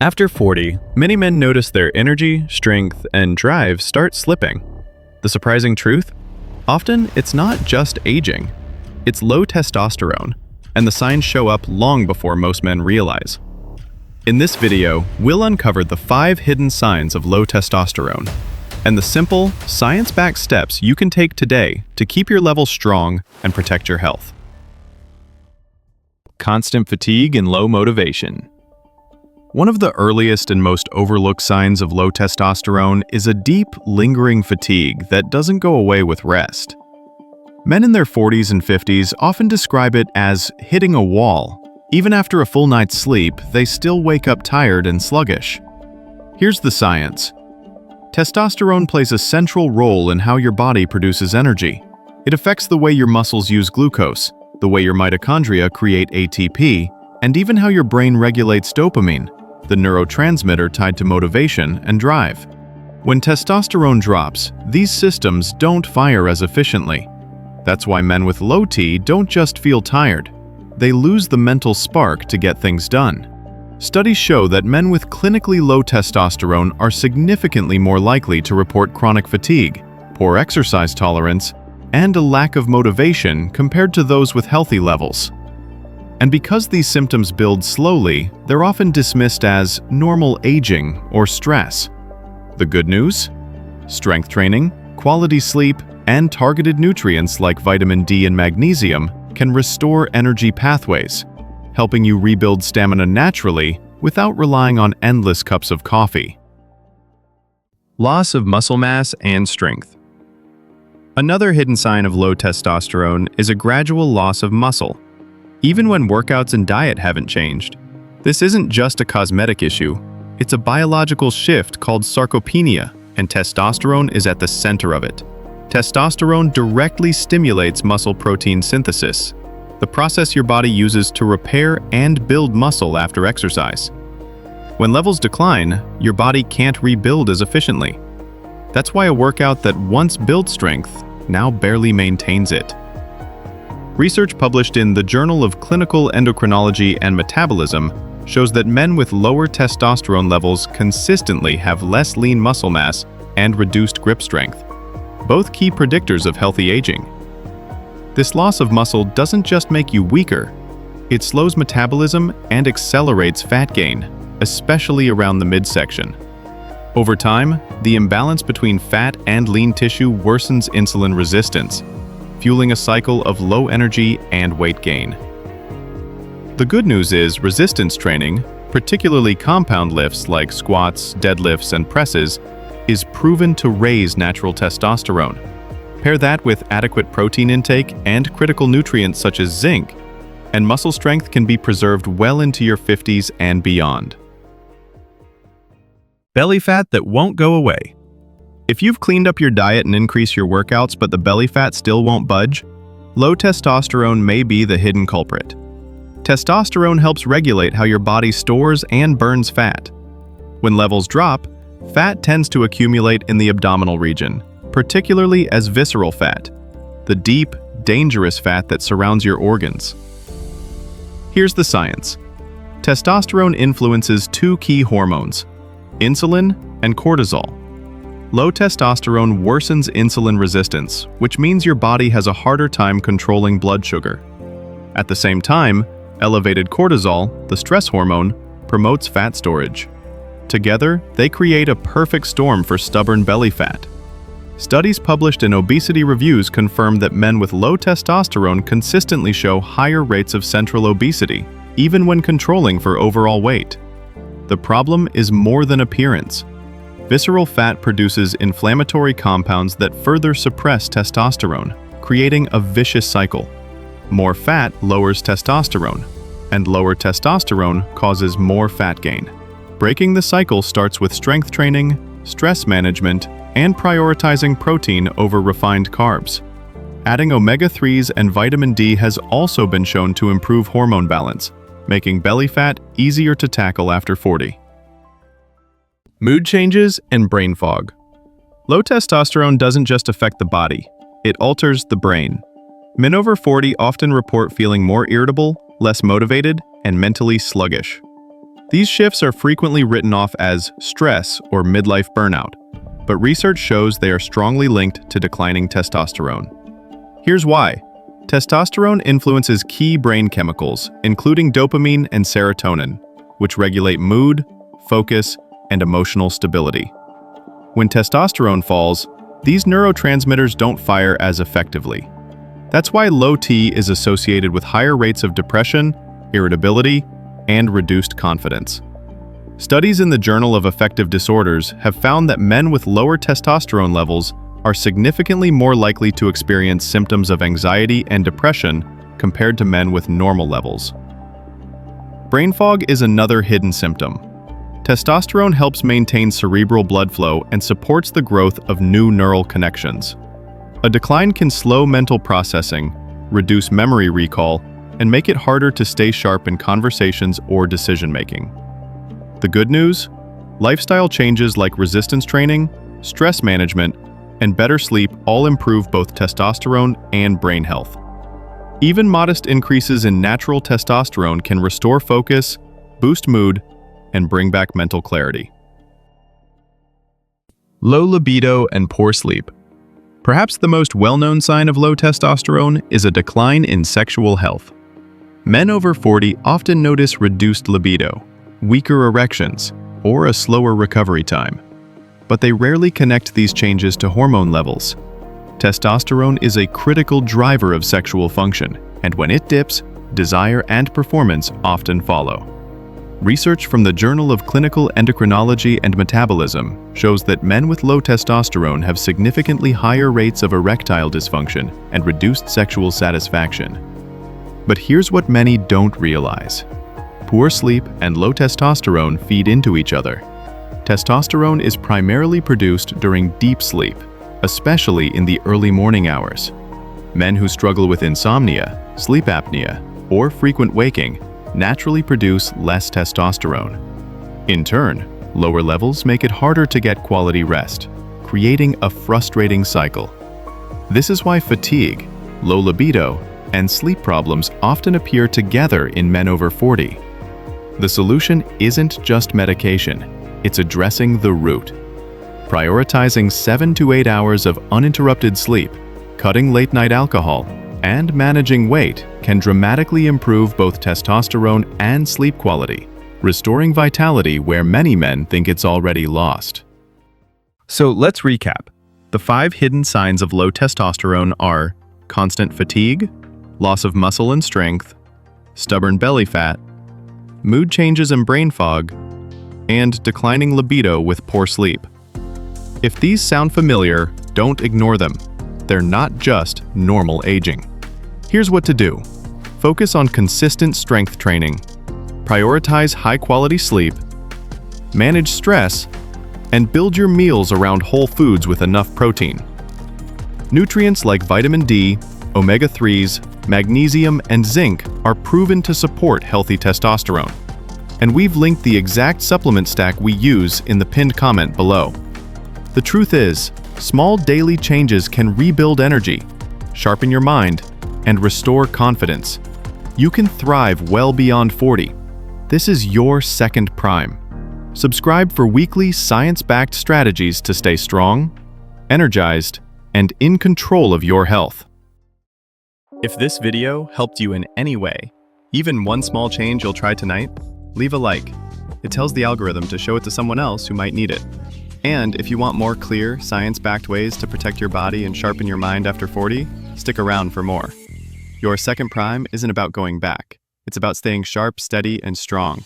After 40, many men notice their energy, strength, and drive start slipping. The surprising truth? Often, it's not just aging. It's low testosterone, and the signs show up long before most men realize. In this video, we'll uncover the 5 hidden signs of low testosterone and the simple, science-backed steps you can take today to keep your levels strong and protect your health. Constant fatigue and low motivation. One of the earliest and most overlooked signs of low testosterone is a deep, lingering fatigue that doesn't go away with rest. Men in their 40s and 50s often describe it as hitting a wall. Even after a full night's sleep, they still wake up tired and sluggish. Here's the science. Testosterone plays a central role in how your body produces energy. It affects the way your muscles use glucose, the way your mitochondria create ATP, and even how your brain regulates dopamine, the neurotransmitter tied to motivation and drive. When testosterone drops, these systems don't fire as efficiently. That's why men with low T don't just feel tired. They lose the mental spark to get things done. Studies show that men with clinically low testosterone are significantly more likely to report chronic fatigue, poor exercise tolerance, and a lack of motivation compared to those with healthy levels. And because these symptoms build slowly, they're often dismissed as normal aging or stress. The good news? Strength training, quality sleep, and targeted nutrients like vitamin D and magnesium can restore energy pathways, helping you rebuild stamina naturally without relying on endless cups of coffee. Loss of muscle mass and strength. Another hidden sign of low testosterone is a gradual loss of muscle, even when workouts and diet haven't changed. This isn't just a cosmetic issue, it's a biological shift called sarcopenia, and testosterone is at the center of it. Testosterone directly stimulates muscle protein synthesis, the process your body uses to repair and build muscle after exercise. When levels decline, your body can't rebuild as efficiently. That's why a workout that once built strength now barely maintains it. Research published in the Journal of Clinical Endocrinology and Metabolism shows that men with lower testosterone levels consistently have less lean muscle mass and reduced grip strength, both key predictors of healthy aging. This loss of muscle doesn't just make you weaker, it slows metabolism and accelerates fat gain, especially around the midsection. Over time, the imbalance between fat and lean tissue worsens insulin resistance, fueling a cycle of low energy and weight gain. The good news is resistance training, particularly compound lifts like squats, deadlifts, and presses, is proven to raise natural testosterone. Pair that with adequate protein intake and critical nutrients such as zinc, and muscle strength can be preserved well into your 50s and beyond. Belly fat that won't go away. If you've cleaned up your diet and increased your workouts but the belly fat still won't budge, low testosterone may be the hidden culprit. Testosterone helps regulate how your body stores and burns fat. When levels drop, fat tends to accumulate in the abdominal region, particularly as visceral fat, the deep, dangerous fat that surrounds your organs. Here's the science. Testosterone influences 2 key hormones, insulin and cortisol. Low testosterone worsens insulin resistance, which means your body has a harder time controlling blood sugar. At the same time, elevated cortisol, the stress hormone, promotes fat storage. Together, they create a perfect storm for stubborn belly fat. Studies published in obesity reviews confirm that men with low testosterone consistently show higher rates of central obesity, even when controlling for overall weight. The problem is more than appearance. Visceral fat produces inflammatory compounds that further suppress testosterone, creating a vicious cycle. More fat lowers testosterone, and lower testosterone causes more fat gain. Breaking the cycle starts with strength training, stress management, and prioritizing protein over refined carbs. Adding omega-3s and vitamin D has also been shown to improve hormone balance, making belly fat easier to tackle after 40. Mood changes and brain fog. Low testosterone doesn't just affect the body, it alters the brain. Men over 40 often report feeling more irritable, less motivated, and mentally sluggish. These shifts are frequently written off as stress or midlife burnout, but research shows they are strongly linked to declining testosterone. Here's why. Testosterone influences key brain chemicals, including dopamine and serotonin, which regulate mood, focus, and emotional stability. When testosterone falls, these neurotransmitters don't fire as effectively. That's why low T is associated with higher rates of depression, irritability, and reduced confidence. Studies in the Journal of Affective Disorders have found that men with lower testosterone levels are significantly more likely to experience symptoms of anxiety and depression compared to men with normal levels. Brain fog is another hidden symptom. Testosterone helps maintain cerebral blood flow and supports the growth of new neural connections. A decline can slow mental processing, reduce memory recall, and make it harder to stay sharp in conversations or decision-making. The good news? Lifestyle changes like resistance training, stress management, and better sleep all improve both testosterone and brain health. Even modest increases in natural testosterone can restore focus, boost mood, and bring back mental clarity. Low libido and poor sleep. Perhaps the most well-known sign of low testosterone is a decline in sexual health. Men over 40 often notice reduced libido, weaker erections, or a slower recovery time. But they rarely connect these changes to hormone levels. Testosterone is a critical driver of sexual function, and when it dips, desire and performance often follow. Research from the Journal of Clinical Endocrinology and Metabolism shows that men with low testosterone have significantly higher rates of erectile dysfunction and reduced sexual satisfaction. But here's what many don't realize. Poor sleep and low testosterone feed into each other. Testosterone is primarily produced during deep sleep, especially in the early morning hours. Men who struggle with insomnia, sleep apnea, or frequent waking naturally produce less testosterone. In turn, lower levels make it harder to get quality rest, creating a frustrating cycle. This is why fatigue, low libido, and sleep problems often appear together in men over 40. The solution isn't just medication, it's addressing the root. Prioritizing 7 to 8 hours of uninterrupted sleep, cutting late-night alcohol, and managing weight can dramatically improve both testosterone and sleep quality, restoring vitality where many men think it's already lost. So let's recap. The 5 hidden signs of low testosterone are constant fatigue, loss of muscle and strength, stubborn belly fat, mood changes and brain fog, and declining libido with poor sleep. If these sound familiar, don't ignore them. They're not just normal aging. Here's what to do. Focus on consistent strength training, prioritize high-quality sleep, manage stress, and build your meals around whole foods with enough protein. Nutrients like vitamin D, omega-3s, magnesium, and zinc are proven to support healthy testosterone. And we've linked the exact supplement stack we use in the pinned comment below. The truth is, small daily changes can rebuild energy, sharpen your mind, and restore confidence. You can thrive well beyond 40. This is your second prime. Subscribe for weekly science-backed strategies to stay strong, energized, and in control of your health. If this video helped you in any way, even one small change you'll try tonight, leave a like. It tells the algorithm to show it to someone else who might need it. And if you want more clear, science-backed ways to protect your body and sharpen your mind after 40, stick around for more. Your second prime isn't about going back. It's about staying sharp, steady, and strong.